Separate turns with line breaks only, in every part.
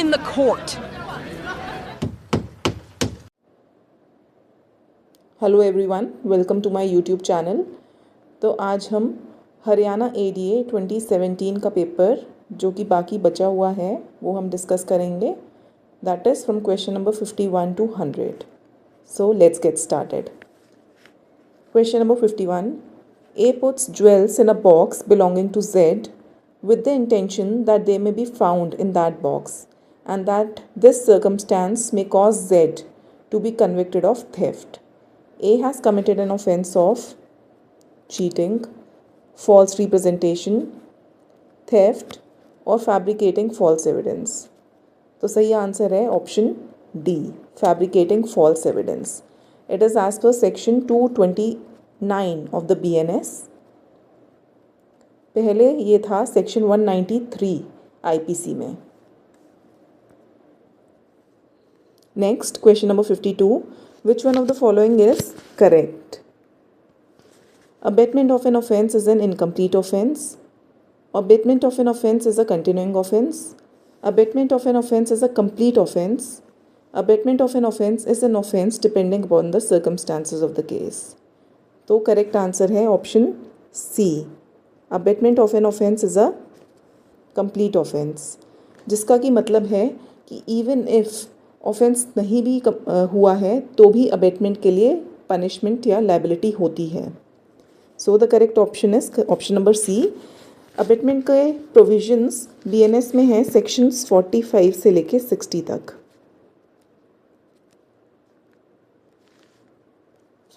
in the court.
Hello everyone, welcome to my YouTube channel. तो आज हम Haryana ADA 2017 का पेपर जो कि बाकी बचा हुआ है वो हम डिस्कस करेंगे। That is from question number 51 to 100। So let's get started. Question number 51, A puts jewels in a box belonging to Z with the intention that they may be found in that box and that this circumstance may cause Z to be convicted of theft. A has committed an offence of cheating, false representation, theft और fabricating false evidence। तो सही answer है option D, fabricating false evidence। It is as per section 229 of the BNS। पहले ये था section 193 IPC में। Next question number 52, which one of the following is correct? Abatement of an offence is an incomplete offence. Abatement of an offence is a continuing offence. Abatement of an offence is a complete offence. Abatement of an offence is an offence depending upon the circumstances of the case. तो correct answer है option C, abetment of an offence is a complete offence, जिसका कि मतलब है कि even if offence नहीं भी हुआ है तो भी अबेटमेंट के लिए पनिशमेंट या लायबिलिटी होती है। So the correct option is option number C. Abetment के प्रोविजंस बीएनएस में हैं सेक्शंस 45 से लेके 60 तक।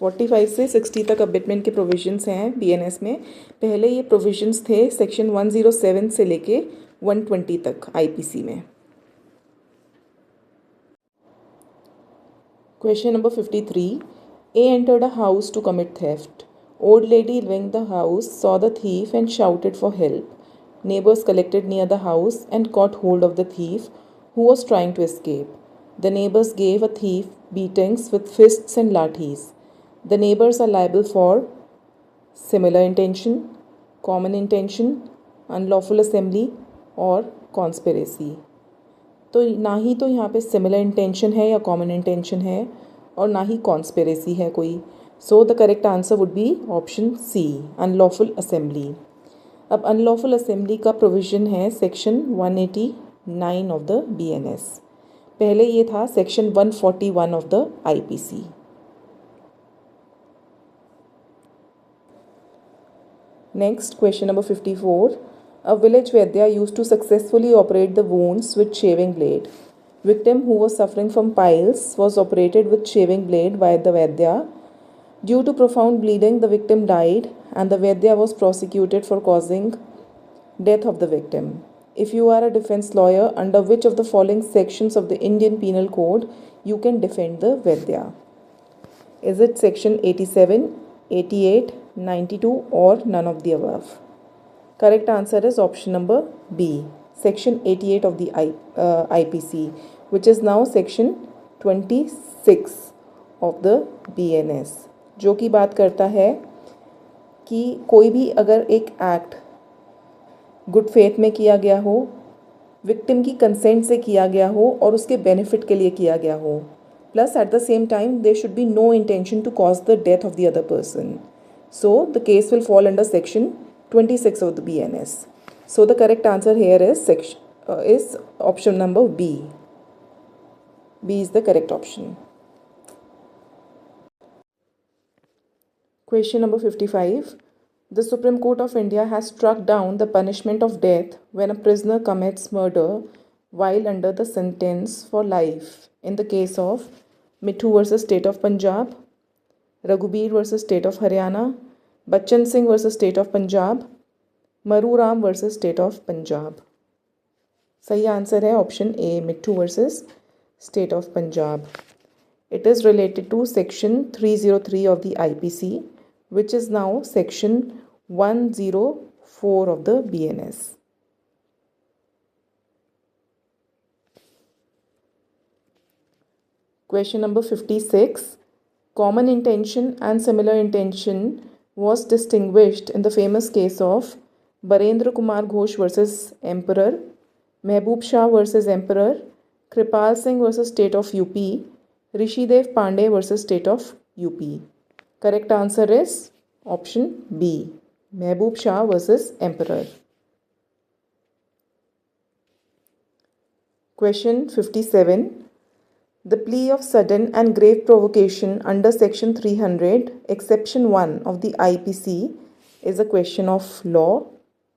45 से 60 तक अबेटमेंट के प्रोविजंस हैं बीएनएस में। पहले ये प्रोविजंस थे सेक्शन 107 से लेके 120 तक आईपीसी में। Question number 53. A entered a house to commit theft. Old lady living in the house saw the thief and shouted for help. Neighbors collected near the house and caught hold of the thief who was trying to escape. The neighbors gave a thief beatings with fists and lathis. The neighbors are liable for similar intention, common intention, unlawful assembly और conspiracy। तो ना ही तो यहाँ पे similar intention है या common intention है और ना ही कॉन्स्पिरेसी है कोई। So the correct answer would be option C, unlawful assembly. अब अनलॉफुल असेंबली का प्रोविज़न है सेक्शन 189 ऑफ द बीएनएस। पहले ये था section 141 of the IPC. Next question number 54. A village Vaidya used to successfully operate the wounds with shaving blade. Victim who was suffering from piles was operated with shaving blade by the Vaidya. Due to profound bleeding, the victim died and the Vaidya was prosecuted for causing death of the victim. If you are a defense lawyer, under which of the following sections of the Indian Penal Code you can defend the Vaidya? Is it section 87, 88, 92 or none of the above? Correct answer is option number B, section 88 of the IPC, which is now section 26 of the BNS, जो कि बात करता है कि कोई भी अगर एक एक्ट गुड फेथ में किया गया हो, विक्टिम की कंसेंट से किया गया हो और उसके बेनिफिट के लिए किया गया हो, plus at the same time there should be no intention to cause the death of the other person, so the case will fall under section 26 of the BNS. So the correct answer here is option number B. B is the correct option. Question number 55. The Supreme Court of India has struck down the punishment of death when a prisoner commits murder while under the sentence for life in the case of Mithu versus State of Punjab, Raghubeer versus State of Haryana, Bachchan Singh versus State of Punjab, Maru Ram versus State of Punjab। सही answer है option A, Mitthu versus state of Punjab. It is related to section 303 of the IPC, which is now section 104 of the BNS. Question number 56. Common intention and similar intention was distinguished in the famous case of Barendra Kumar Ghosh versus Emperor, Mehboob Shah versus Emperor, Kripal Singh versus State of UP, Rishidev Pandey versus State of UP. Correct answer is option B, Mehboob Shah versus Emperor. Question 57. The plea of sudden and grave provocation under section 300, exception 1 of the IPC is a question of law,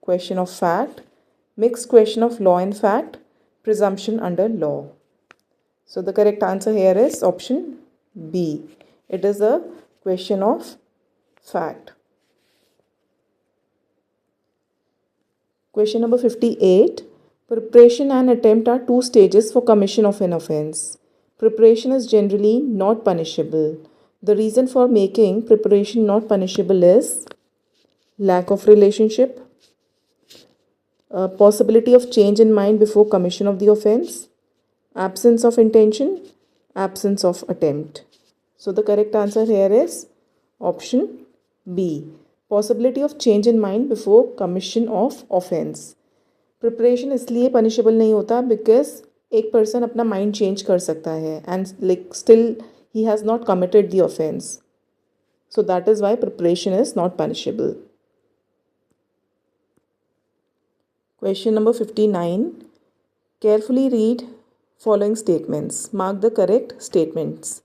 question of fact, mixed question of law and fact, presumption under law. So the correct answer here is option B. It is a question of fact. Question number 58. Preparation and attempt are two stages for commission of an offence. Preparation is generally not punishable. The reason for making preparation not punishable is lack of relationship, possibility of change in mind before commission of the offence, absence of intention, absence of attempt. So the correct answer here is option B, possibility of change in mind before commission of offence. Preparation इसलिए punishable नहीं होता because एक person अपना mind change कर सकता है and like still he has not committed the offence, so that is why preparation is not punishable. Question number 59. Carefully read following statements. Mark the correct statements.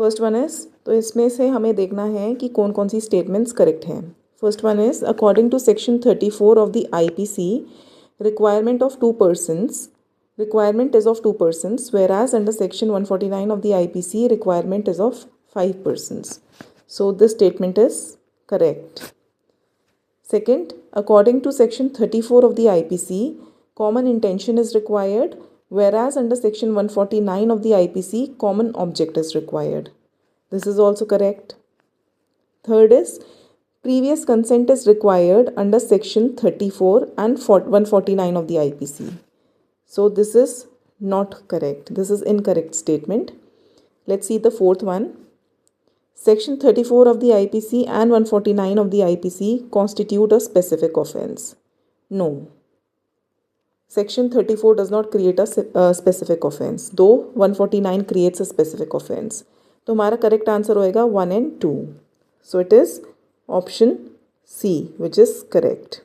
First one is, तो इसमें से हमें देखना है कि कौन कौन सी statements correct हैं. First one is, according to section 34 of the IPC, requirement is of two persons, whereas under section 149 of the IPC, requirement is of 5 persons. So this statement is correct. Second, according to section 34 of the IPC, common intention is required, whereas under section 149 of the IPC, common object is required. This is also correct. Third is, previous consent is required under section 34 and 149 of the IPC. So this is not correct. This is incorrect statement. Let's see the fourth one. Section 34 of the IPC and 149 of the IPC constitute a specific offence. No. Section 34 does not create a specific offence, though 149 creates a specific offence. तो हमारा correct answer होएगा 1 and 2. So it is option C, which is correct.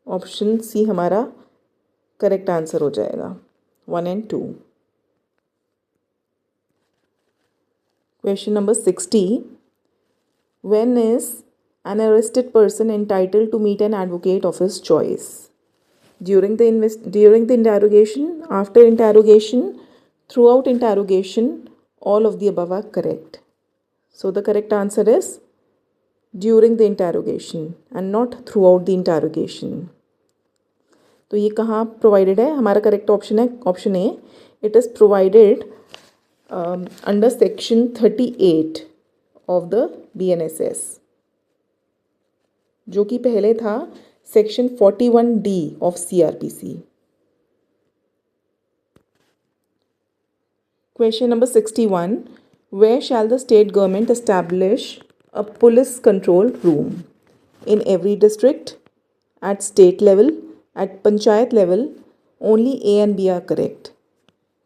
Option C हमारा correct answer हो जाएगा 1 and 2. Question number 60. When is an arrested person entitled to meet an advocate of his choice? During the interrogation, after interrogation, throughout interrogation, all of the above are correct. So the correct answer is during the interrogation and not throughout the interrogation. तो ये कहाँ provided है? हमारा correct option है option A. It is provided under section 38 of the BNSS, जो कि पहले था section 41D of CRPC. Question number 61. Where shall the state government establish a police control room? In every district, at state level, at panchayat level, only A and B are correct.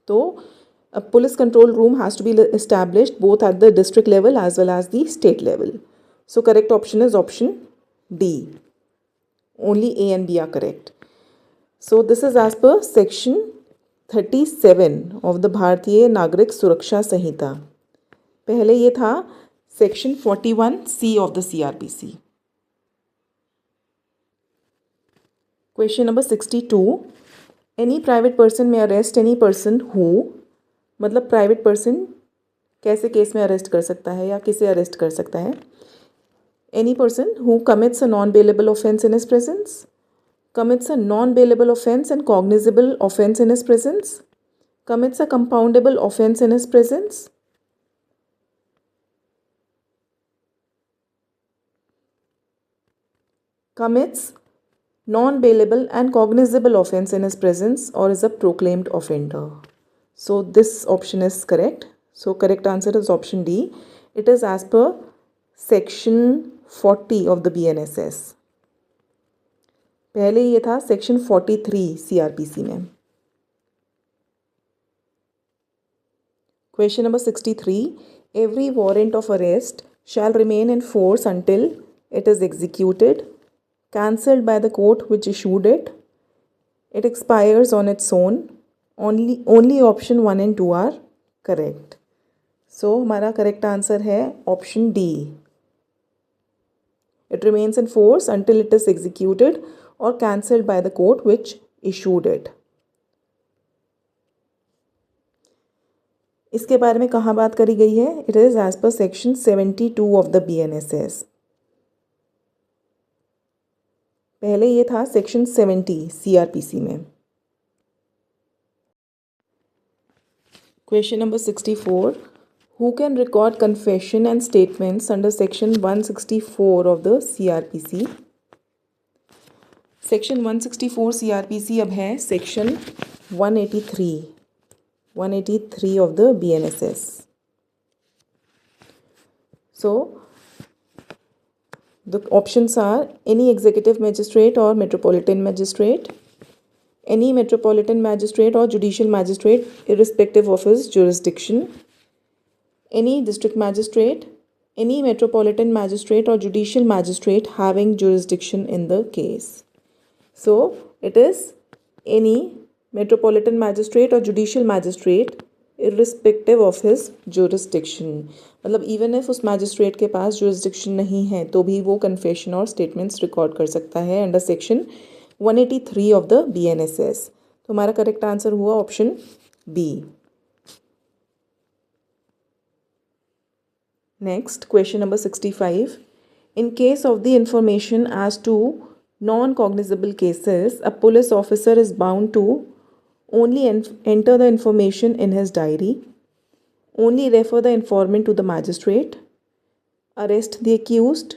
So a police control room has to be established both at the district level as well as the state level. So correct option is option D. Only A and B are correct. So this is as per section 37 of the भारतीय नागरिक सुरक्षा संहिता. पहले ये था section 41C of the CRPC. Question number 62. Any private person may arrest any person who, मतलब private person कैसे case में arrest कर सकता है या किसे अरेस्ट कर सकता है? Any person who commits a non-bailable offence in his presence, commits a non-bailable offence and cognizable offence in his presence, commits a compoundable offence in his presence, commits non-bailable and cognizable offence in his presence, or is a proclaimed offender. So this option is correct. So correct answer is option D. It is as per section 40 of the BNSS. पहले ये था section 43 CRPC में. Question number 63. Every warrant of arrest shall remain in force until it is executed, cancelled by the court which issued it, it expires on its own. Only option 1 and 2 are correct. So हमारा correct answer है option D. It remains in force until it is executed or cancelled by the court which issued it. इसके बारे में कहाँ बात करी गई है? It is as per section 72 of the BNSS. पहले ये था सेक्शन 70 CRPC में. Question number 64. Who can record confession and statements under section 164 of the CRPC? Section 164 CRPC अब है section 183 of the BNSS. So the options are any executive magistrate or metropolitan magistrate, any metropolitan magistrate or judicial magistrate irrespective of his jurisdiction, any district magistrate, any metropolitan magistrate or judicial magistrate having jurisdiction in the case. So it is any metropolitan magistrate or judicial magistrate irrespective of his jurisdiction. मतलब even if उस magistrate के पास jurisdiction नहीं है तो भी वो confession और statements record कर सकता है under section 183 of the BNSS. तो हमारा करेक्ट आंसर हुआ option B. Next question number 65. In case of the information as to non-cognizable cases, a police officer is bound to only enter the information in his diary, only refer the informant to the magistrate, arrest the accused,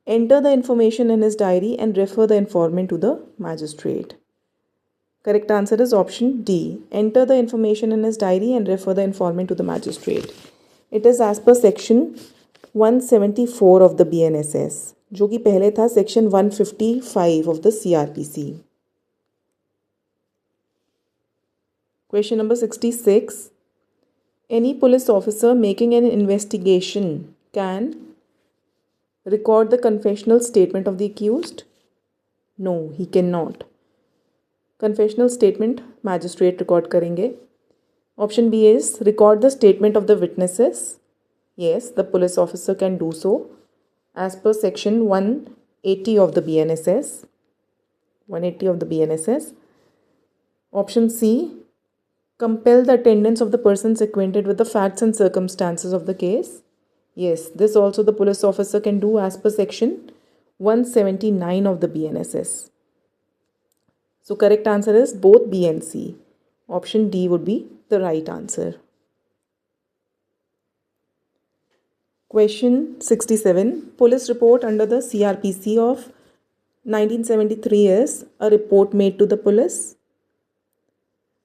enter the information in his diary and refer the informant to the magistrate. Correct answer is option D. Enter the information in his diary and refer the informant to the magistrate. It is as per section 174 of the BNSS, जो कि पहले था section 155 of the CRPC. Question number 66. Any police officer making an investigation can record the confessional statement of the accused? No, he cannot. Confessional statement magistrate record करेंगे. Option B is record the statement of the witnesses. Yes, the police officer can do so as per section 180 of the BNSS. 180 of the BNSS. Option C, compel the attendance of the persons acquainted with the facts and circumstances of the case. Yes, this also the police officer can do as per section 179 of the BNSS. So correct answer is both B and C. Option D would be the right answer. Question 67. Police report under the CRPC of 1973 is a report made to the police,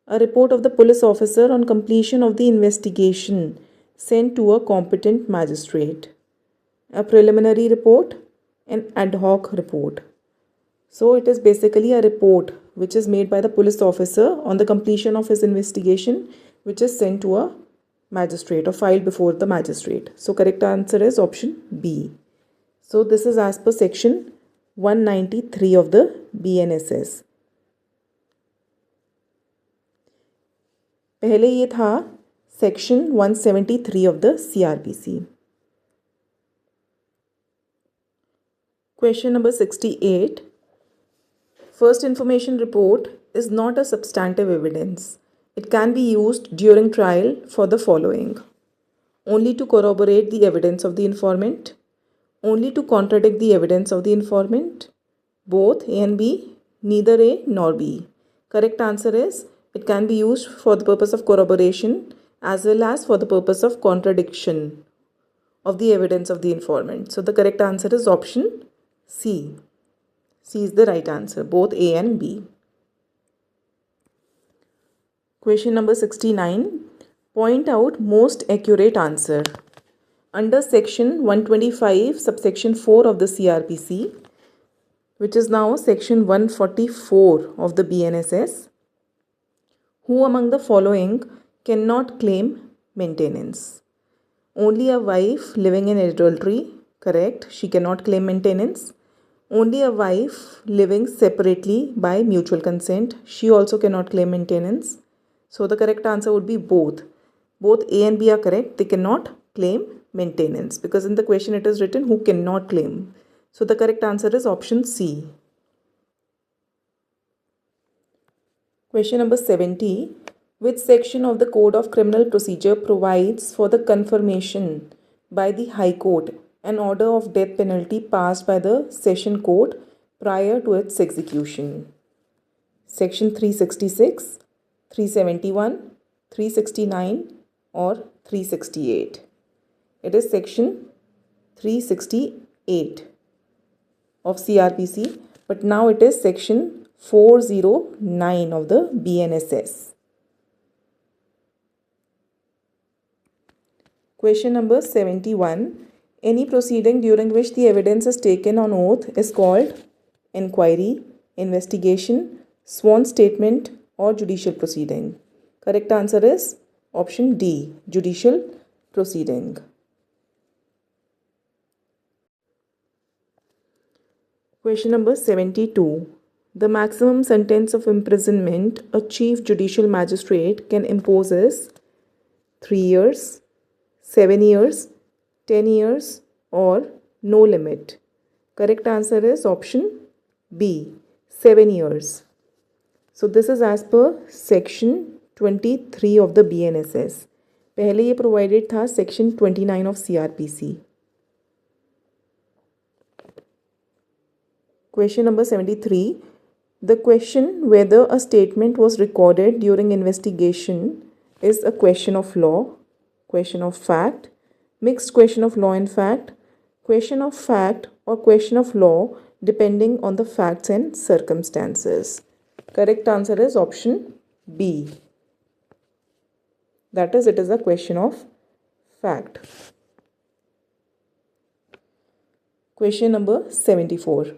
a report of the police officer on completion of the investigation sent to a competent magistrate, a preliminary report, an ad hoc report. So it is basically a report which is made by the police officer on the completion of his investigation, which is sent to a magistrate or filed before the magistrate. So correct answer is option B. So this is as per section 193 of the BNSS. पहले ये था section 173 of the CRPC. Question number 68. First information report is not a substantive evidence. It can be used during trial for the following: only to corroborate the evidence of the informant, only to contradict the evidence of the informant, both A and B, neither A nor B. Correct answer is it can be used for the purpose of corroboration as well as for the purpose of contradiction of the evidence of the informant. So the correct answer is option C. C is the right answer, both A and B. Question number 69. Point out most accurate answer. Under section 125 subsection 4 of the CRPC, which is now section 144 of the BNSS, who among the following cannot claim maintenance. Only a wife living in adultery, correct, she cannot claim maintenance. Only a wife living separately by mutual consent, she also cannot claim maintenance. So the correct answer would be both. Both A and B are correct. They cannot claim maintenance because in the question it is written who cannot claim. So the correct answer is option C. Question number 70. Which section of the Code of Criminal Procedure provides for the confirmation by the High Court an order of death penalty passed by the Session Court prior to its execution? Section 366, 371, 369 or 368? It is section 368 of CRPC, but now it is section 409 of the BNSS. Question number 71. Any proceeding during which the evidence is taken on oath is called inquiry, investigation, sworn statement or judicial proceeding. Correct answer is option D, judicial proceeding. Question number 72. The maximum sentence of imprisonment a chief judicial magistrate can impose is 3 years, 7 years, 10 years or no limit. Correct answer is option B, 7 years. So this is as per section 23 of the BNSS. पहले ये provided था section 29 of CRPC. Question number 73. The question whether a statement was recorded during investigation is a question of law, question of fact, mixed question of law and fact, question of fact or question of law depending on the facts and circumstances. Correct answer is option B. That is, it is a question of fact. Question number 74.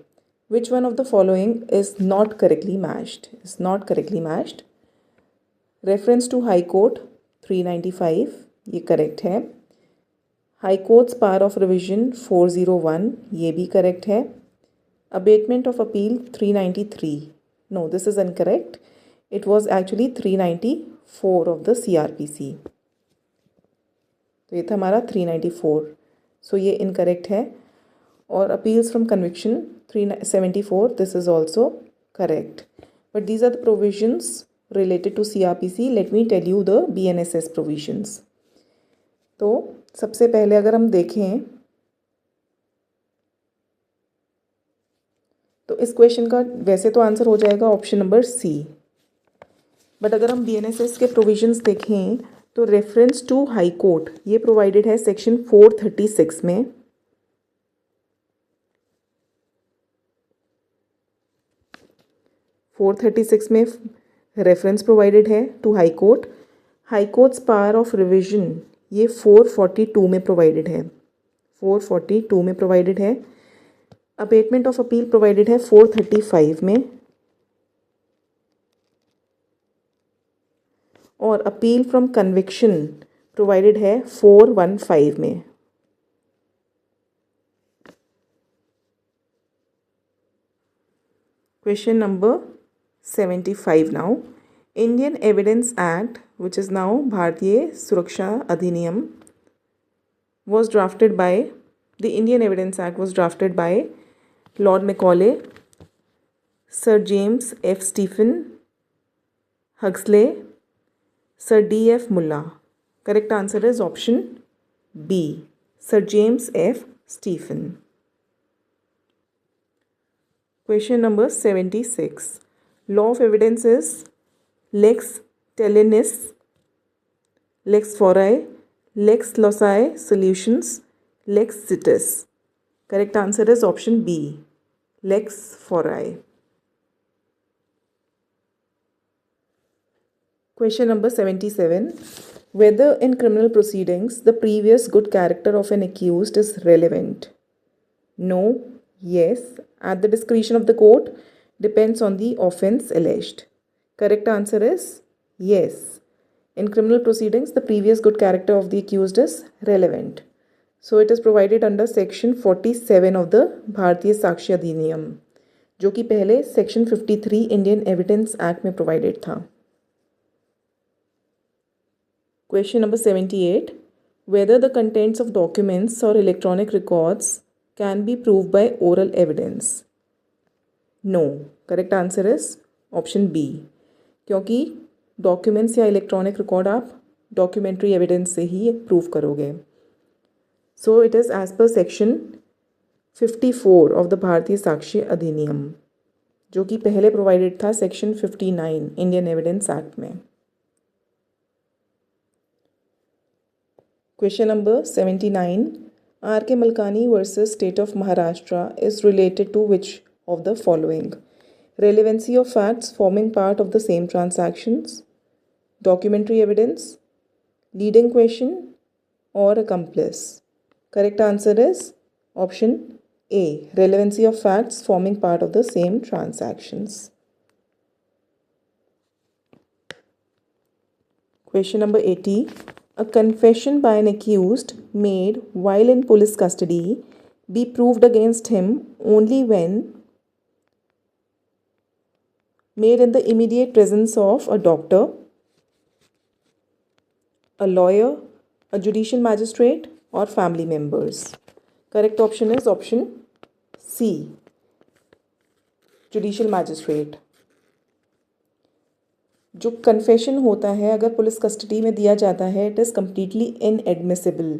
Which one of the following is not correctly matched? Is not correctly matched. Reference to High Court 395, ये correct है. High Court's power of revision 401, ये भी correct है. Abatement of appeal 393. No, this is incorrect. It was actually 394 of the CRPC. तो ये था हमारा 394. So ये incorrect है. और appeals from conviction 374, this is also correct. But these are the provisions related to CRPC. Let me tell you the BNSS provisions. तो सबसे पहले अगर हम देखें तो इस क्वेश्चन का वैसे तो आंसर हो जाएगा ऑप्शन नंबर सी, बट अगर हम BNSS के प्रोविजंस देखें तो रेफरेंस टू हाई कोर्ट ये प्रोवाइडेड है सेक्शन 436 में. फोर 436 में रेफरेंस प्रोवाइडेड है to high court. High courts power of revision ये 442 में प्रोवाइडेड है. 442 में प्रोवाइडेड है. अबेटमेंट ऑफ अपील प्रोवाइडेड है 435 में. और अपील फ्रॉम कन्विक्शन प्रोवाइडेड है 415 में. Question number 75 now. Indian Evidence Act, which is now भारतीय सुरक्षा अधिनियम, was drafted by the Indian Evidence Act was drafted by Lord Macaulay, Sir James F. Stephen, Huxley, Sir D.F. Mulla. Correct answer is option B, Sir James F. Stephen. Question number 76. Law of evidence is lex talionis, lex fori, lex loci solutions, lex situs. Correct answer is option B, lex fori. Question number 77. Whether in criminal proceedings the previous good character of an accused is relevant? No, yes, at the discretion of the court, depends on the offense alleged. Correct answer is yes. In criminal proceedings, the previous good character of the accused is relevant. So it is provided under section 47 of the भारतीय साक्ष्य अधिनियम, जो कि पहले section 53 Indian evidence act में provided था. Question number 78. Whether the contents of documents or electronic records can be proved by oral evidence? No. Correct answer is option B. क्योंकि documents या electronic record आप documentary evidence से ही prove करोगे. So it is as per section 54 of the Bharatiya Sakshya Adhiniyam, जो कि पहले provided था सेक्शन 59 इंडियन एविडेंस एक्ट में. Question number 79. R K Malkani versus state of Maharashtra is related to which of the following? Relevancy of facts forming part of the same transactions, documentary evidence, leading question, or accomplice. Correct answer is option A. Relevancy of facts forming part of the same transactions. Question number 80. A confession by an accused made while in police custody be proved against him only when made in the immediate presence of a doctor, a lawyer, a judicial magistrate, or family members. Correct option is option C. Judicial magistrate. जो confession होता है अगर police custody में दिया जाता है, it is completely inadmissible,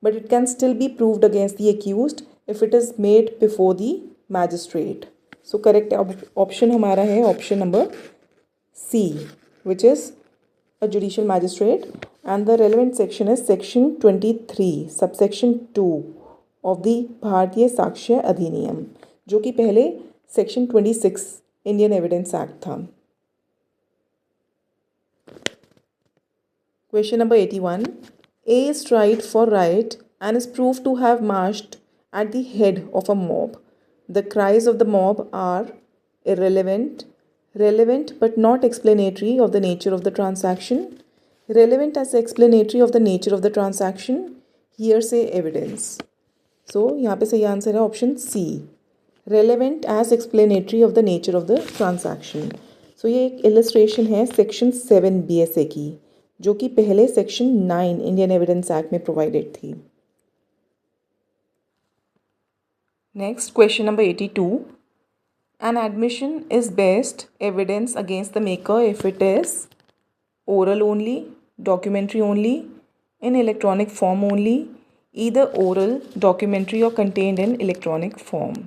but it can still be proved against the accused if it is made before the magistrate. So correct option हमारा है option number C, which is a judicial magistrate, and the relevant section is section 23 subsection 2 of the Bharatiya Sakshya Adhiniyam, जो कि पहले section 26 Indian evidence act था. Question number 81. A is tried for riot and is proved to have marched at the head of a mob. The cries of the mob are irrelevant, relevant but not explanatory of the nature of the transaction, relevant as explanatory of the nature of the transaction, hearsay evidence. So यहाँ पे सही answer है option C, relevant as explanatory of the nature of the transaction. So ये एक illustration है section 7 BSA की, जो कि पहले सेक्शन 9 इंडियन एविडेंस एक्ट में प्रोवाइडेड थी. Next question number 82. An admission is best evidence against the maker if it is oral only, documentary only, in electronic form only, either oral, documentary or contained in electronic form.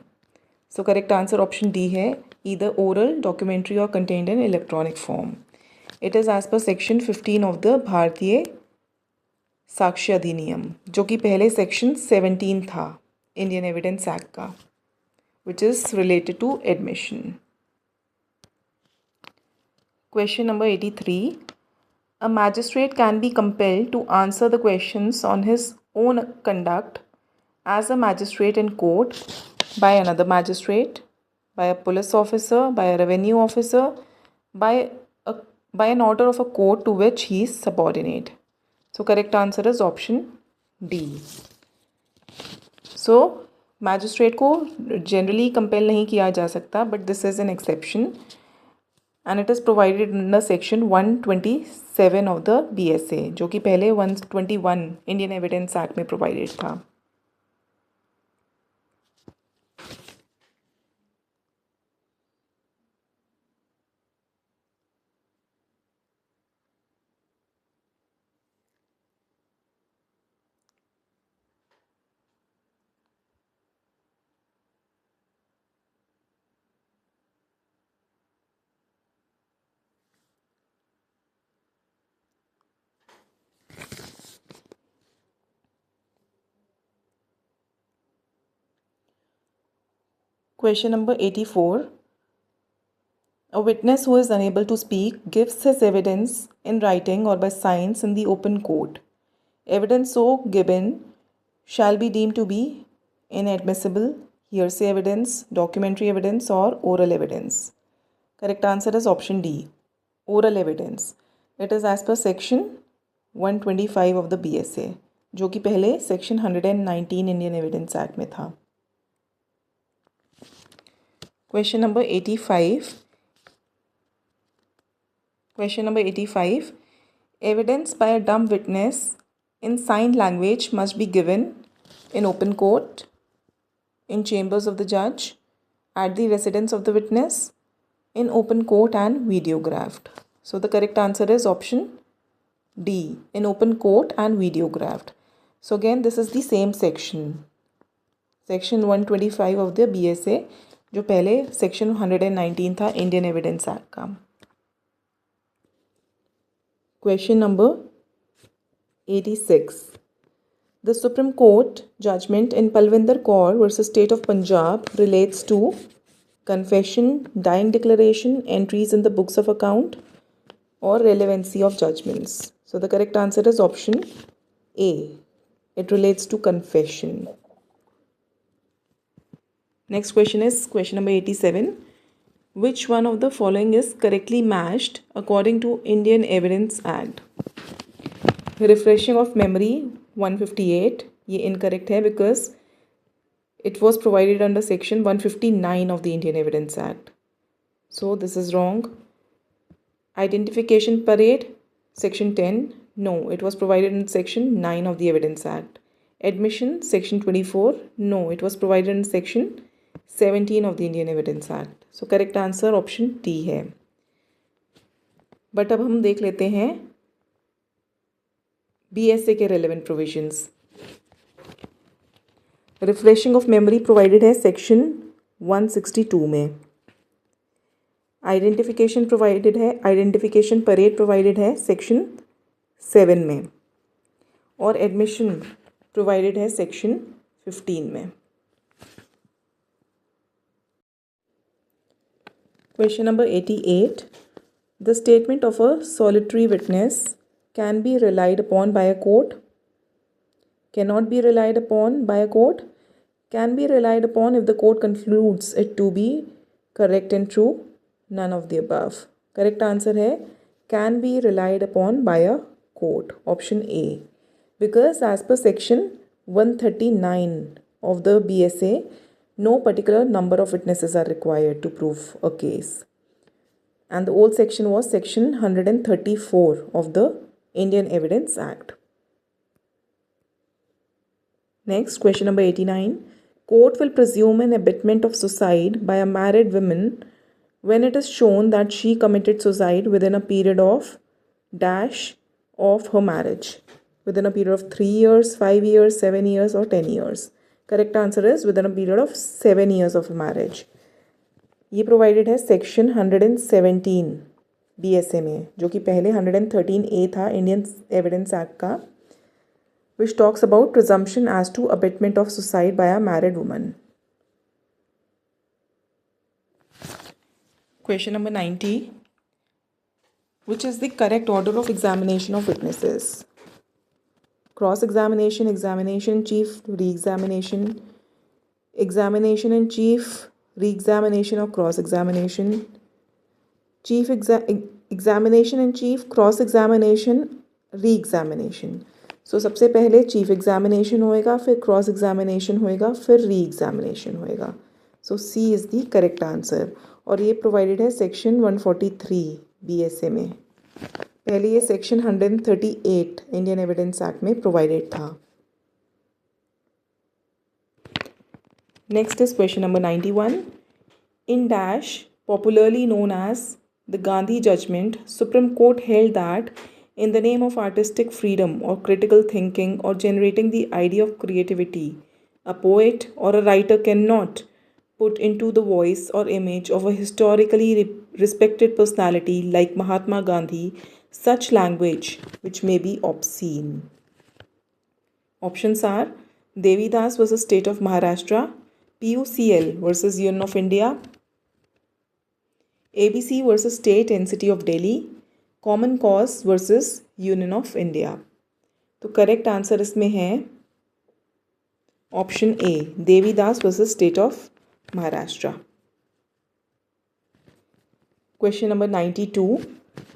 So correct answer option D है, either oral, documentary or contained in electronic form. It is as per section 15 of the भारतीय साक्ष्य अधिनियम, जो कि पहले section 17 था Indian evidence act का, which is related to admission. Question number 83. A magistrate can be compelled to answer the questions on his own conduct as a magistrate in court by another magistrate, by a police officer, by a revenue officer, by an order of a court to which he is subordinate. So correct answer is option D. So magistrate को generally compel नहीं किया जा सकता, but this is an exception and it is provided under section 127 of the BSA, जो कि पहले 121 Indian evidence act में provided था. Question number 84. A witness who is unable to speak gives his evidence in writing or by signs in the open court. Evidence so given shall be deemed to be inadmissible, hearsay evidence, documentary evidence, or oral evidence. Correct answer is option D, oral evidence. It is as per section 125 of the BSA, जो कि पहले section 119 Indian evidence act में था। Question number 85। Question number 85. Evidence by a dumb witness in sign language must be given in open court, in chambers of the judge, at the residence of the witness, in open court and videographed. So the correct answer is option D, in open court and videographed. So again this is the same section, section 125 of the BSA, जो पहले section 119 था Indian Evidence Act का। Question number 86. The Supreme Court judgment in Palvinder Kaur versus State of Punjab relates to confession, dying declaration, entries in the books of account, or relevancy of judgments. So the correct answer is option A. It relates to confession. Next question is question number 87. Which one of the following is correctly matched according to Indian Evidence Act? Refreshing of memory 158, ये incorrect है because it was provided under section 159 of the Indian Evidence Act. So this is wrong. Identification parade section 10, no, it was provided in section 9 of the Evidence Act. Admission section 24, no, it was provided in section 17 of the Indian Evidence Act. So correct answer option D है। But अब हम देख लेते हैं BSA के relevant provisions. Refreshing of memory provided है section 162 में। Identification provided है, आइडेंटिफिकेशन परेड प्रोवाइडेड है सेक्शन 7 में, और एडमिशन प्रोवाइडेड है सेक्शन 15 में। Question number 88. The statement of a solitary witness can be relied upon by a court, cannot be relied upon by a court, can be relied upon if the court concludes it to be correct and true, none of the above. Correct answer है can be relied upon by a court, option A, because as per section 139 of the BSA, no particular number of witnesses are required to prove a case. And the old section was section 134 of the Indian Evidence Act. Next, question number 89. Court will presume an abetment of suicide by a married woman when it is shown that she committed suicide within a period of dash of her marriage, within a period of 3 years, 5 years, 7 years, or 10 years. Correct answer is with in a period of 7 years of marriage. ये provided है section 117 BSA में, जो कि पहले 113A था Indian evidence act का, which talks about presumption as to abetment of suicide by a married woman. Question number 90. Which is the correct order of examination of witnesses? Cross-examination, examination in chief, re-examination, examination in chief, re-examination or cross-examination, examination in chief, cross-examination, re-examination. So सबसे पहले chief examination होएगा, फिर cross-examination होएगा, फिर re-examination होएगा. So C is the correct answer. और ये provided है section 143 BSA में। पहले ये सेक्शन 138 इंडियन एविडेंस एक्ट में प्रोवाइडेड था। Next is question number 91. In dash popularly known as the Gandhi judgment, supreme court held that in the name of artistic freedom or critical thinking or generating the idea of creativity, a poet or a writer cannot put into the voice or image of a historically respected personality like Mahatma Gandhi such language which may be obscene. Options are Devidas versus State of Maharashtra, PUCL versus Union of India, ABC versus State and City of Delhi, Common Cause versus Union of India. तो correct answer इसमें है option A, Devidas versus state of Maharashtra. Question number 92.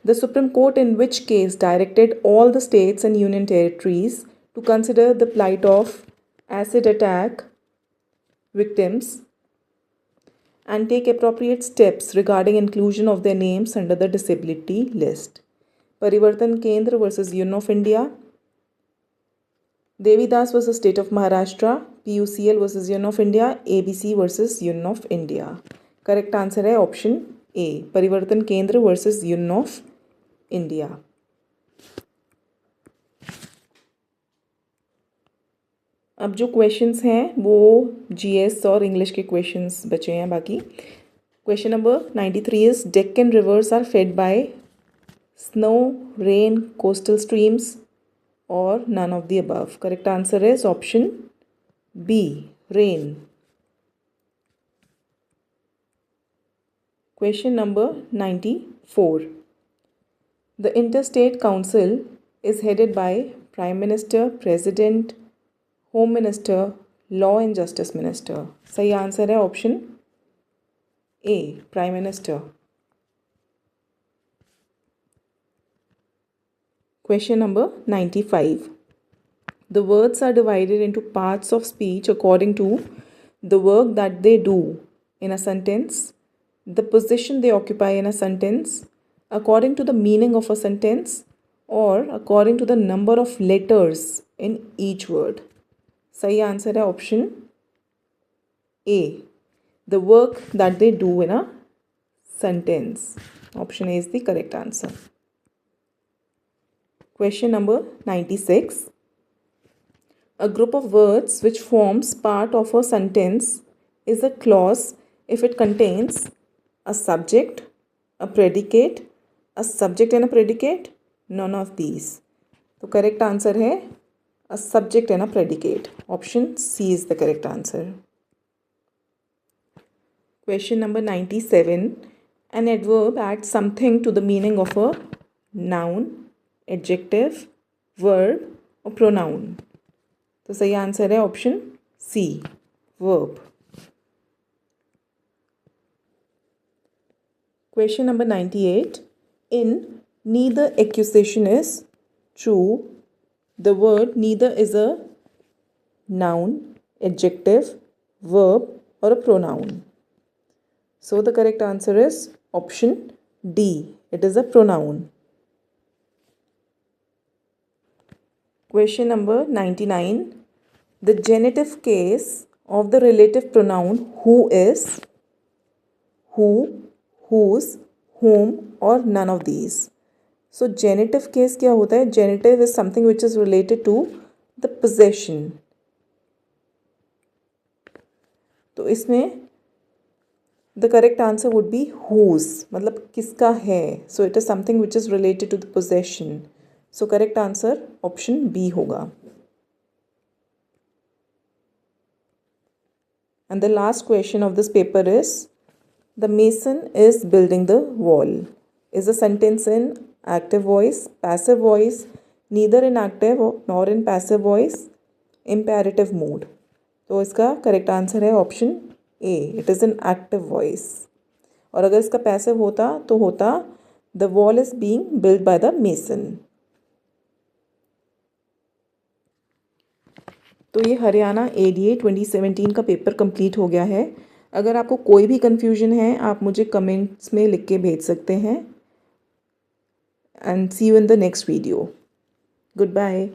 The Supreme Court in which case directed all the states and union territories to consider the plight of acid attack victims and take appropriate steps regarding inclusion of their names under the disability list. Parivartan Kendra versus Union of India, Devidas versus State of Maharashtra, PUCL versus Union of India, ABC versus Union of India. Correct answer है option ए, परिवर्तन केंद्र versus union of India. अब जो questions हैं वो GS और English के questions बचे हैं बाकी. Question number 93 is Deccan rivers are fed by snow, rain, coastal streams और none of the above. Correct answer is option B, rain. Question number 94. The Interstate Council is headed by Prime Minister, President, Home Minister, Law and Justice Minister. सही answer है option A, Prime Minister. Question number 95. The words are divided into parts of speech according to the work that they do in a sentence, the position they occupy in a sentence, according to the meaning of a sentence, or according to the number of letters in each word. सही answer है option A, the work that they do in a sentence. Option A is the correct answer. Question number 96. A group of words which forms part of a sentence is a clause if it contains a subject, a predicate, a subject and a predicate, none of these. तो correct answer है a subject and a predicate. Option C is the correct answer. Question number 97. An adverb adds something to the meaning of a noun, adjective, verb or pronoun. तो सही answer है option C, verb. Question number 98. In neither accusation is true, the word neither is a noun, adjective, verb or a pronoun. So the correct answer is option D. It is a pronoun. Question number 99. The genitive case of the relative pronoun who is who, whose, whom or none of these. So genitive case क्या होता है? Genitive is something which is related to the possession. तो इसमें the correct answer would be whose, मतलब किसका है. So it is something which is related to the possession. So correct answer option B होगा. And the last question of this paper is the mason is building the wall. Is a sentence in active voice, passive voice, neither in active nor in passive voice, imperative mood. तो इसका correct answer है option A, it is in active voice. और अगर इसका passive होता तो होता the wall is being build by the mason. तो ये हरियाणा एडीए 2017 का पेपर कंप्लीट हो गया है. अगर आपको कोई भी कन्फ्यूजन है आप मुझे कमेंट्स में लिख के भेज सकते हैं. And see you in the next video. Good bye.